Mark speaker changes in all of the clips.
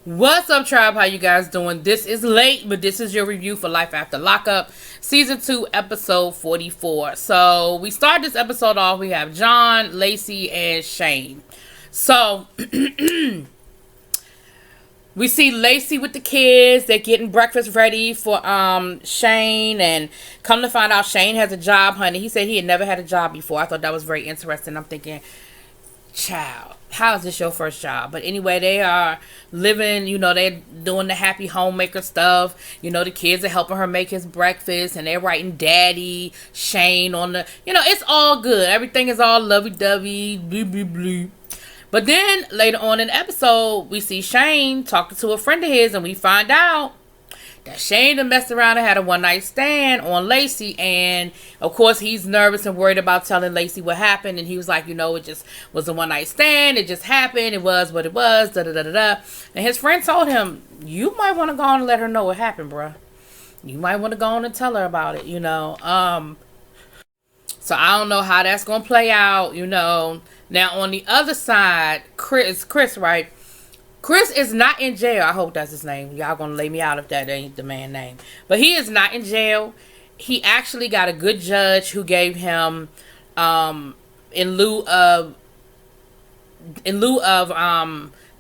Speaker 1: What's up, tribe? How you guys doing? This is late, but this is your review for Life After Lockup, Season 2, Episode 44. So, we start this episode off. We have John, Lacey, and Shane. So, we see Lacey with the kids. They're getting breakfast ready for Shane. And come to find out, Shane has a job, honey. He said he had never had a job before. I thought that was very interesting. I'm thinking, child, how is this your first job? But anyway, they are living, they're doing the happy homemaker stuff. The kids are helping her make his breakfast, and they're writing Daddy, Shane on the, it's all good. Everything is all lovey-dovey, blah, blah, blah. But then later on in the episode, we see Shane talking to a friend of his, and we find out that Shane done messed around and had a one-night stand on Lacey. And of course, he's nervous and worried about telling Lacey what happened. And he was like, it just was a one-night stand. It just happened. It was what it was. Da da da da da. And his friend told him, you might want to go on and let her know what happened, bruh. You might want to go on and tell her about it, So I don't know how that's gonna play out, Now on the other side, Chris, right? Chris is not in jail. I hope that's his name. Y'all gonna lay me out if that ain't the man's name. But he is not in jail. He actually got a good judge who gave him, in lieu of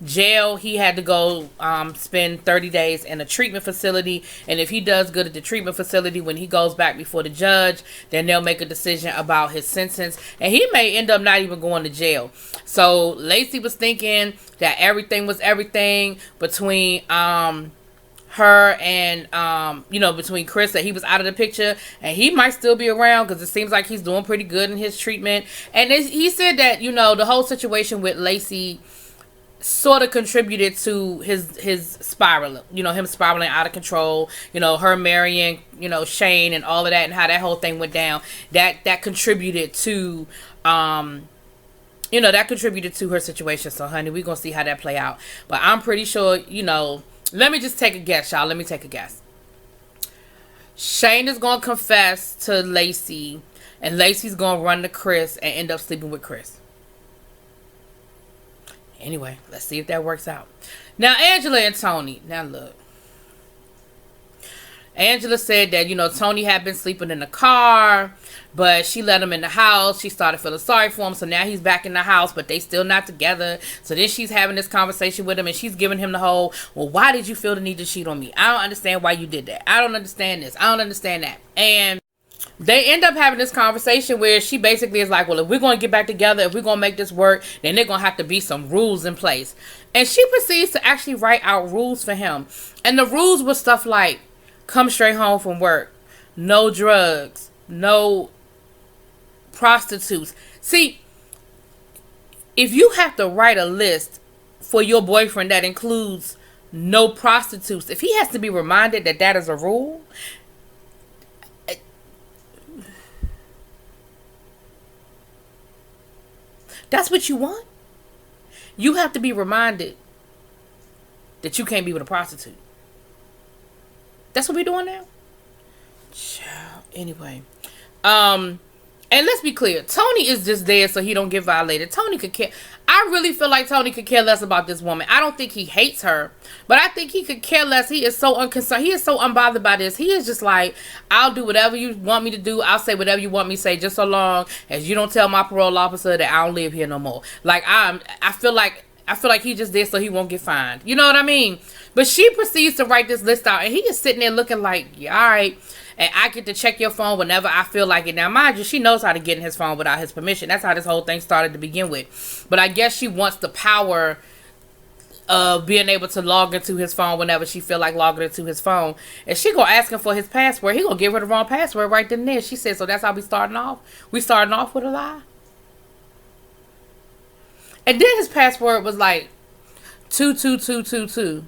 Speaker 1: jail, he had to go spend 30 days in a treatment facility. And if he does good at the treatment facility, when he goes back before the judge, then they'll make a decision about his sentence. And he may end up not even going to jail. So Lacey was thinking that everything was everything between her and between Chris, that he was out of the picture, and he might still be around because it seems like he's doing pretty good in his treatment. And he said that the whole situation with Lacey sort of contributed to his spiral, him spiraling out of control, her marrying, Shane and all of that, and how that whole thing went down. That contributed to that contributed to her situation. So honey, we're gonna see how that play out. But I'm pretty sure, let me just take a guess, y'all. Let me take a guess. Shane is gonna confess to Lacey, and Lacey's gonna run to Chris and end up sleeping with Chris. Anyway, let's see if that works out. Now, Angela and Tony. Now, look. Angela said that, Tony had been sleeping in the car, but she let him in the house. She started feeling sorry for him, so now he's back in the house, but they still not together. So then she's having this conversation with him, and she's giving him the whole, well, why did you feel the need to cheat on me? I don't understand why you did that. I don't understand this. I don't understand that. And they end up having this conversation where she basically is like, well, if we're going to get back together, if we're going to make this work, then there's going to have to be some rules in place. And she proceeds to actually write out rules for him. And the rules were stuff like, come straight home from work, no drugs, no prostitutes. See, if you have to write a list for your boyfriend that includes no prostitutes, if he has to be reminded that that is a rule, that's what you want? You have to be reminded that you can't be with a prostitute. That's what we're doing now? Child. Anyway. And let's be clear. Tony is just there so he don't get violated. Tony could care. I really feel like Tony could care less about this woman. I don't think he hates her, but I think he could care less. He is so unconcerned. He is so unbothered by this. He is just like, I'll do whatever you want me to do. I'll say whatever you want me to say, just so long as you don't tell my parole officer that I don't live here no more. Like, I feel like he just did so he won't get fined. You know what I mean? But she proceeds to write this list out, and he is sitting there looking like, yeah, all right. And I get to check your phone whenever I feel like it. Now, mind you, she knows how to get in his phone without his permission. That's how this whole thing started to begin with. But I guess she wants the power of being able to log into his phone whenever she feel like logging into his phone. And she gonna ask him for his password. He gonna give her the wrong password right then and there. She said, so that's how we starting off? We starting off with a lie? And then his password was like 22222.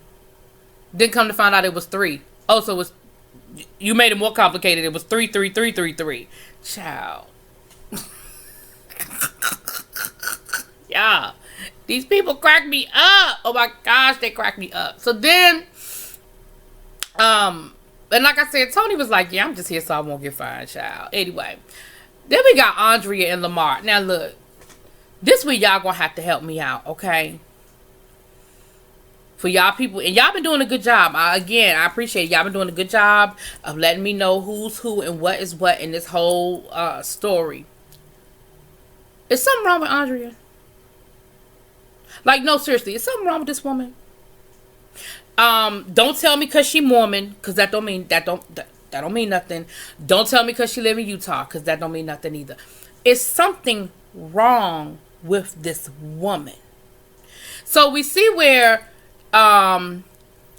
Speaker 1: Then come to find out it was 3. Oh, so it was, you made it more complicated. It was 33333. Child. Yeah. These people crack me up. Oh my gosh, they crack me up. So then, and like I said, Tony was like, yeah, I'm just here so I won't get fined, child. Anyway. Then we got Andrea and Lamar. Now look. This week y'all gonna have to help me out, okay? for y'all people, and y'all been doing a good job. Again, I appreciate it. Y'all been doing a good job of letting me know who's who and what is what in this whole story. Is something wrong with Andrea? Like, no, seriously, is something wrong with this woman? Don't tell me because she Mormon, because that don't mean nothing. Don't tell me because she live in Utah, because that don't mean nothing either. Is something wrong with this woman? So we see where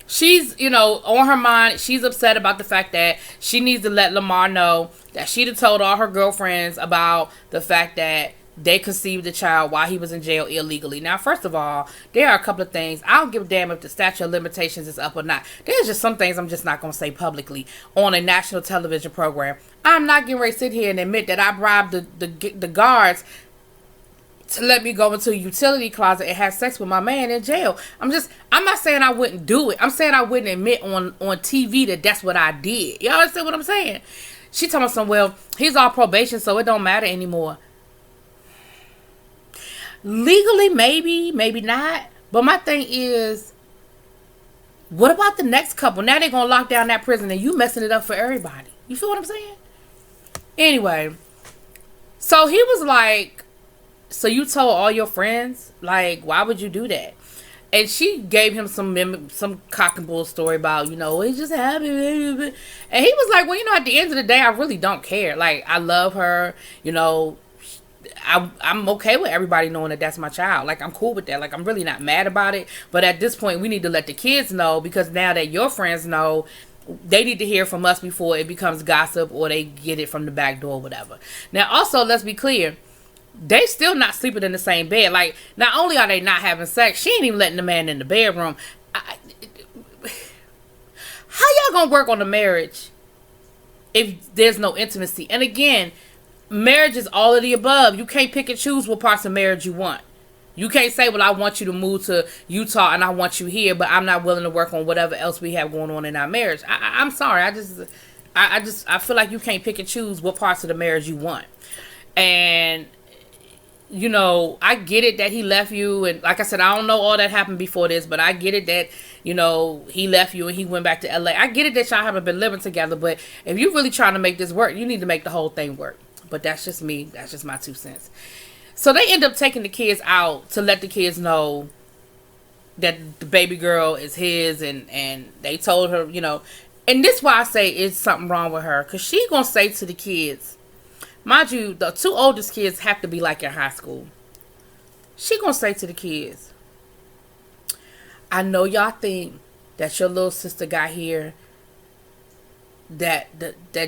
Speaker 1: she's, on her mind, she's upset about the fact that she needs to let Lamar know that she'd have told all her girlfriends about the fact that they conceived the child while he was in jail illegally. Now, first of all, there are a couple of things. I don't give a damn if the statute of limitations is up or not. There's just some things I'm just not going to say publicly on a national television program. I'm not getting ready to sit here and admit that I bribed the guards to let me go into a utility closet and have sex with my man in jail. I'm not saying I wouldn't do it. I'm saying I wouldn't admit on TV that that's what I did. Y'all understand what I'm saying? She told me something, well, he's on probation, so it don't matter anymore. Legally, maybe not. But my thing is, what about the next couple? Now they're going to lock down that prison and you messing it up for everybody. You feel what I'm saying? Anyway, so he was like, so you told all your friends? Like, why would you do that? And she gave him some cock and bull story about, it just happened. And he was like, well, at the end of the day, I really don't care. Like, I love her, I'm okay with everybody knowing that that's my child. Like, I'm cool with that. Like, I'm really not mad about it. But at this point, we need to let the kids know, because now that your friends know, they need to hear from us before it becomes gossip or they get it from the back door or whatever. Now, also, let's be clear. They still not sleeping in the same bed. Like, not only are they not having sex, she ain't even letting the man in the bedroom. How y'all gonna work on a marriage if there's no intimacy? And again, marriage is all of the above. You can't pick and choose what parts of marriage you want. You can't say, well, I want you to move to Utah and I want you here, but I'm not willing to work on whatever else we have going on in our marriage. I'm sorry. I feel like you can't pick and choose what parts of the marriage you want. And, I get it that he left you. And like I said, I don't know all that happened before this, but I get it that, he left you and he went back to LA. I get it that y'all haven't been living together, but if you're really trying to make this work, you need to make the whole thing work. But that's just me. That's just my 2 cents. So they end up taking the kids out to let the kids know that the baby girl is his. And they told her, And this is why I say it's something wrong with her. Because she going to say to the kids. Mind you, the 2 oldest kids have to be like in high school. She going to say to the kids, I know y'all think that your little sister got here, that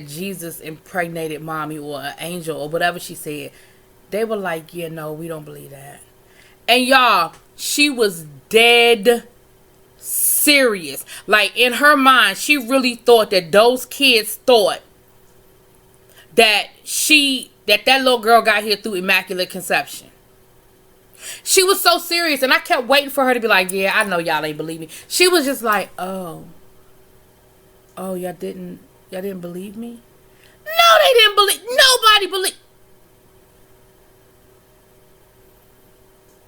Speaker 1: Jesus impregnated mommy or an angel or whatever she said. They were like, yeah, no, we don't believe that. And y'all, she was dead serious. Like, in her mind, she really thought that those kids thought that that little girl got here through Immaculate Conception. She was so serious, and I kept waiting for her to be like, yeah, I know y'all ain't believe me. She was just like, oh, y'all didn't believe me? No, they didn't believe. Nobody believed.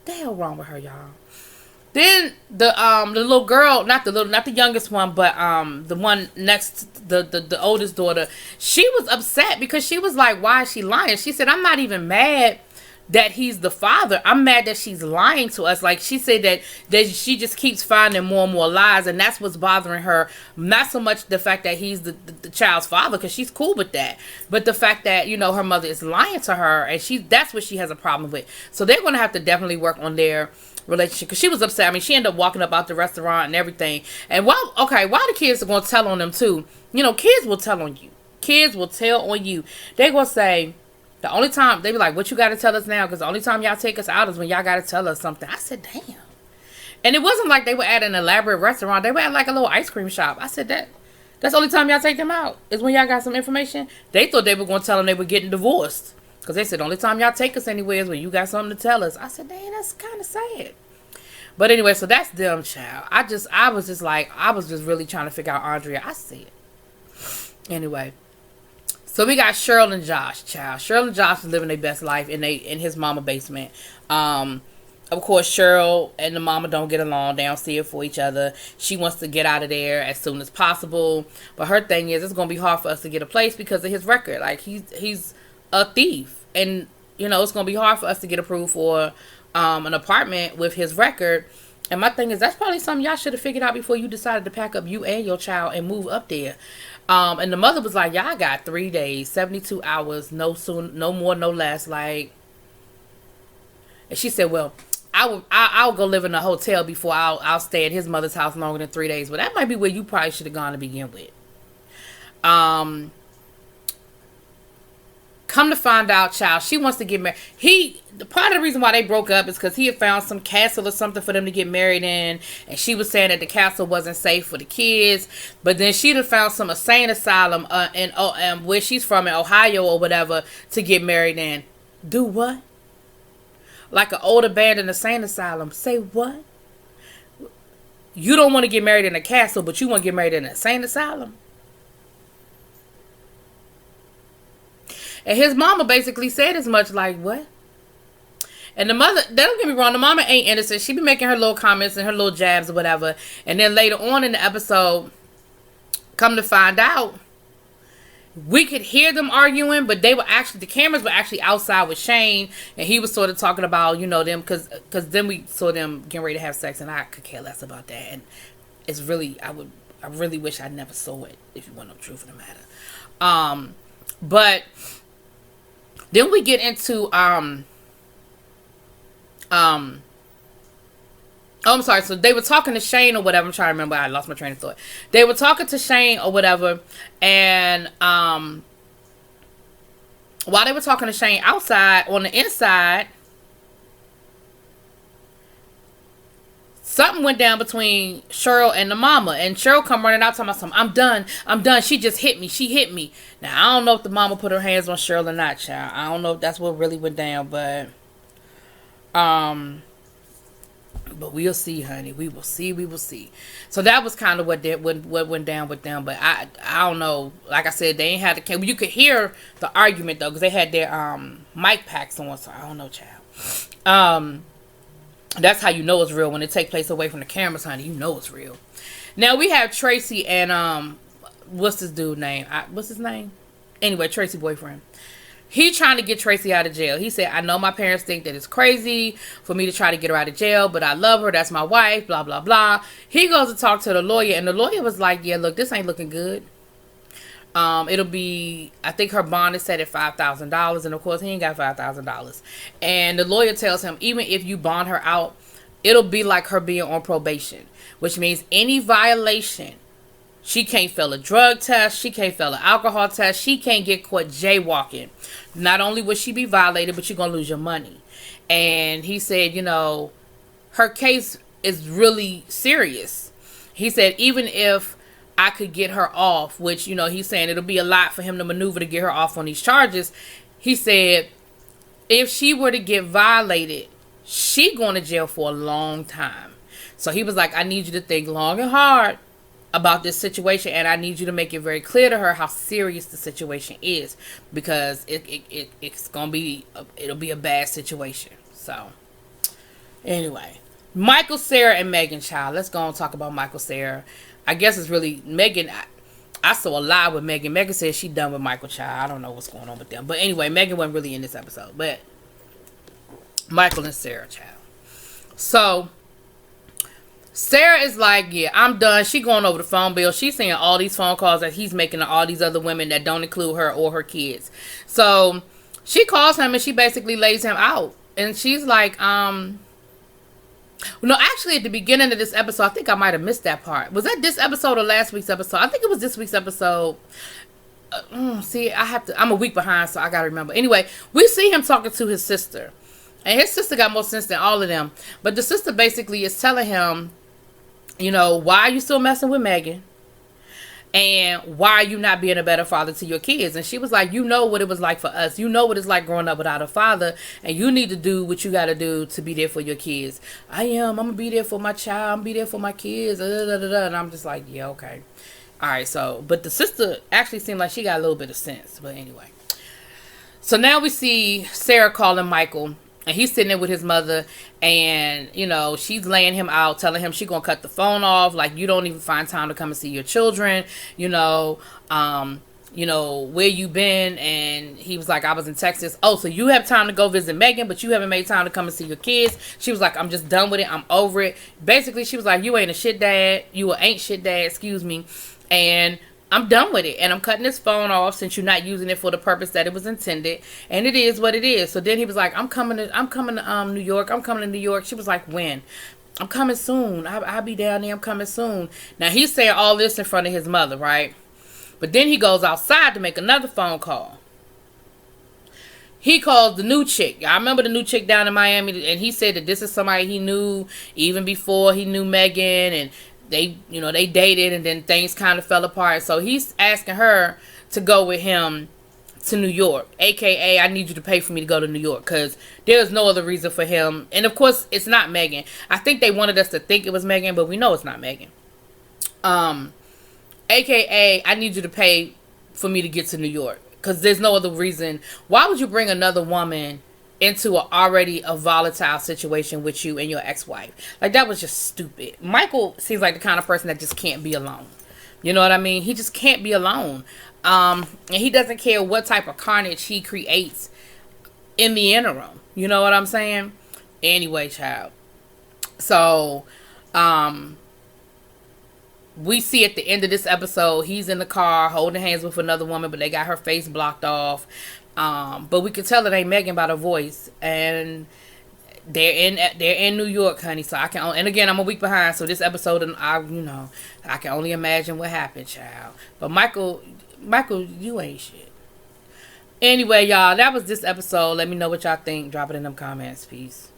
Speaker 1: The hell wrong with her, y'all? Then the little girl, not the youngest one, but the one next, the oldest daughter, she was upset because she was like, why is she lying? She said, I'm not even mad that he's the father. I'm mad that she's lying to us. Like, she said that she just keeps finding more and more lies, and that's what's bothering her. Not so much the fact that he's the child's father, because she's cool with that, but the fact that, her mother is lying to her, and that's what she has a problem with. So they're going to have to definitely work on their relationship, because she was upset. I mean, she ended up walking up out the restaurant and everything. And why the kids are going to tell on them too? Kids will tell on you. Kids will tell on you. They're going to say, the only time, they be like, what you got to tell us now? Because the only time y'all take us out is when y'all got to tell us something. I said, damn. And it wasn't like they were at an elaborate restaurant. They were at like a little ice cream shop. I said, that's the only time y'all take them out, is when y'all got some information. They thought they were going to tell them they were getting divorced. Because they said, the only time y'all take us anywhere is when you got something to tell us. I said, dang, that's kind of sad. But anyway, so that's them, child. I was just really trying to figure out Andrea. I see it. Anyway. So we got Cheryl and Josh, child. Cheryl and Josh is living their best life in his mama basement. Of course, Cheryl and the mama don't get along. They don't see it for each other. She wants to get out of there as soon as possible. But her thing is, it's going to be hard for us to get a place because of his record. Like, he's a thief. And, you know, it's going to be hard for us to get approved for an apartment with his record. And my thing is, that's probably something y'all should have figured out before you decided to pack up you and your child and move up there. And the mother was like, y'all got 3 days, 72 hours, no more, no less. Like, and she said, well, I'll go live in a hotel before I'll stay at his mother's house longer than 3 days. But that might be where you probably should have gone to begin with. Come to find out, child, she wants to get married. Part of the reason why they broke up is because he had found some castle or something for them to get married in, and she was saying that the castle wasn't safe for the kids. But then she'd have found some insane asylum in where she's from in Ohio or whatever to get married in. Do what? Like an old abandoned insane asylum. Say what? You don't want to get married in a castle, but you want to get married in an insane asylum? And his mama basically said as much, like, what? And the mother, don't get me wrong, the mama ain't innocent. She be making her little comments and her little jabs or whatever. And then later on in the episode, come to find out, we could hear them arguing, but the cameras were actually outside with Shane, and he was sort of talking about, you know, them, because then we saw them getting ready to have sex, and I could care less about that. And it's really, I really wish I never saw it, if you want no truth of the matter. But then we get into oh, I'm sorry. So they were talking to Shane or whatever. I'm trying to remember. I lost my train of thought. They were talking to Shane or whatever. And while they were talking to Shane outside, on the inside, something went down between Cheryl and the mama. And Cheryl come running out talking about something. I'm done. She just hit me. She hit me. Now, I don't know if the mama put her hands on Cheryl or not, child. I don't know if that's what really went down. But we'll see, honey. We will see. So that was kind of what went down with them. But I don't know. Like I said, they ain't had the camera. You could hear the argument though, because they had their mic packs on. So I don't know, child. That's how you know it's real, when it take place away from the cameras, honey. You know it's real. Now we have Tracy and what's this dude name? What's his name? Anyway, Tracy boyfriend. He trying to get Tracy out of jail. He said, I know my parents think that it's crazy for me to try to get her out of jail, but I love her. That's my wife, blah, blah, blah. He goes to talk to the lawyer, and the lawyer was like, yeah, look, this ain't looking good. It'll be, I think her bond is set at $5,000, and of course, he ain't got $5,000. And the lawyer tells him, even if you bond her out, it'll be like her being on probation, which means any violation, she can't fail a drug test. She can't fail an alcohol test. She can't get caught jaywalking. Not only will she be violated, but you're going to lose your money. And he said, you know, her case is really serious. He said, even if I could get her off, which, you know, he's saying it'll be a lot for him to maneuver to get her off on these charges. He said, if she were to get violated, she going to jail for a long time. So he was like, I need you to think long and hard about this situation, and I need you to make it very clear to her how serious the situation is, because it's gonna be it'll be a bad situation. So anyway, Michael, Sarah, and Megan, child. Let's go and talk about Michael, Sarah. I guess it's really Megan. I saw a lie with Megan. Megan said she done with Michael, child. I don't know what's going on with them, but anyway, Megan wasn't really in this episode, but Michael and Sarah, child. So Sarah is like, yeah, I'm done. She going over the phone bill. She's seeing all these phone calls that he's making to all these other women that don't include her or her kids. So she calls him and she basically lays him out. And she's like, no, actually at the beginning of this episode, I think I might have missed that part. Was that this episode or last week's episode? I think it was this week's episode. See, I'm a week behind, so I got to remember. Anyway, we see him talking to his sister. And his sister got more sense than all of them. But the sister basically is telling him, you know, why are you still messing with Megan? And why are you not being a better father to your kids? And she was like, you know what it was like for us. You know what it's like growing up without a father. And you need to do what you got to do to be there for your kids. I'm going to be there for my child. I'm going to be there for my kids. And I'm just like, yeah, okay. All right, so, but the sister actually seemed like she got a little bit of sense. But anyway. So now we see Sarah calling Michael. And he's sitting there with his mother, and, you know, she's laying him out, telling him she gonna cut the phone off. Like, you don't even find time to come and see your children, where you been? And he was like, I was in Texas. Oh, so you have time to go visit Megan, but you haven't made time to come and see your kids. She was like, I'm just done with it. I'm over it. Basically, she was like, you ain't a shit dad. You ain't shit dad, excuse me. And I'm done with it. And I'm cutting this phone off since you're not using it for the purpose that it was intended. And it is what it is. So then he was like, I'm coming to New York. I'm coming to New York. She was like, when? I'm coming soon. I'll be down there. I'm coming soon. Now, he's saying all this in front of his mother, right? But then he goes outside to make another phone call. He calls the new chick. I remember the new chick down in Miami, and he said that this is somebody he knew even before he knew Megan, and they dated, and then things kind of fell apart. So he's asking her to go with him to New York, aka I need you to pay for me to go to New York, because there's no other reason for him. And of course, it's not Megan. I think they wanted us to think it was Megan, but we know it's not Megan. AKA, I need you to pay for me to get to New York. Because there's no other reason. Why would you bring another woman into already a volatile situation with you and your ex-wife? Like, that was just stupid. Michael seems like the kind of person that just can't be alone. You know what I mean? He just can't be alone. And he doesn't care what type of carnage he creates in the interim. You know what I'm saying? Anyway, child. So, we see at the end of this episode, he's in the car holding hands with another woman, but they got her face blocked off. But we can tell it ain't Megan by the voice, and they're in New York, honey. So I can, and again, I'm a week behind, so this episode, I can only imagine what happened, child. But Michael, you ain't shit. Anyway, y'all, that was this episode. Let me know what y'all think. Drop it in them comments. Peace.